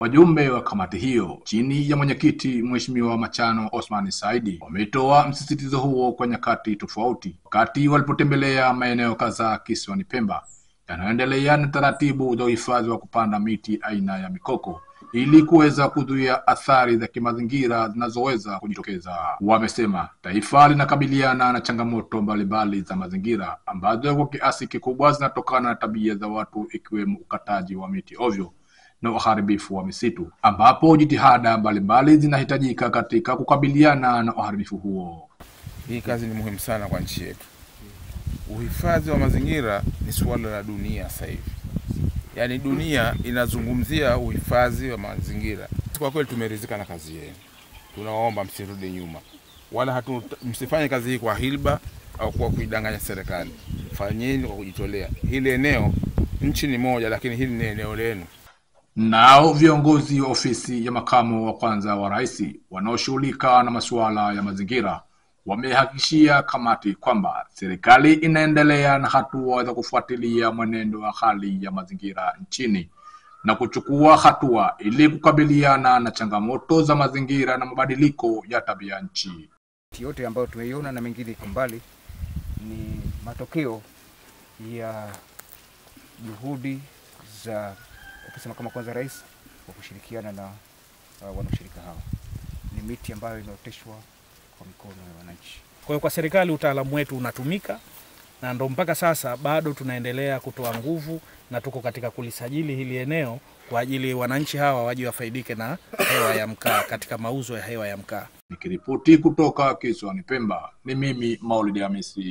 Wajumbe wa kamati hiyo chini ya mwenyekiti Mheshimiwa Machano Osman Saidi wametoa msisitizo huo kwa nyakati tofauti wakati walipotembelea maeneo kadhaa kisiwani Pemba yanayoendelea na taratibu za uhifadhi wa kupanda miti aina ya mikoko ili kuweza kuzuia athari za kimazingira zinazoweza kujitokeza. Wamesema taifa linakabiliana na changamoto mbalimbali za mazingira ambazo kwa kiasi kikubwa zinatokana na tabia za watu, ikiwemo ukataji wa miti ovyo na uharibifu wa misitu, ambapo jitihada mbalimbali zinahitajika katika kukabiliana na uharibifu huo. Hii kazi ni muhimu sana kwa nchi yetu. Uhifadhi wa mazingira ni suala la dunia sasa hivi. Yaani dunia inazungumzia uhifadhi wa mazingira. Kwa kweli tumeridhika na kazi yenu. Tunawaomba msirudi nyuma. Wala msifanye kazi hii kwa hilba au kwa kuidanganya serikali. Fanyeni kwa kujitolea. Hili eneo nchi ni moja, lakini hili ni eneo lenu. Nao viongozi wa ofisi ya makamu wa kwanza wa rais wanaoshughulika na masuala ya mazingira wamehakikishia kamati kwamba serikali inaendelea na hatua za kufuatilia mwenendo wa hali ya mazingira nchini na kuchukua hatua ili kukabiliana na changamoto za mazingira na mabadiliko ya tabia nchi. Yote ambayo tumeiona na mengine iko mbali ni matokeo ya juhudi za ofisi ya makamu wa kwanza wa rais kwa kushirikiana na wanashirika hawa. Ni miti ambayo imeoteshwa kwa mikono ya wananchi. Kwa hiyo kwa serikali utaalamu wetu unatumika, na ndio mpaka sasa bado tunaendelea kutoa nguvu na tuko katika kulisajili hili eneo kwa ajili wananchi hawa waje wafaidike na hewa ya mkaa katika mauzo ya hewa ya mkaa. Nikiripoti kutoka kisiwani Pemba, ni mimi Maulid Hamisi.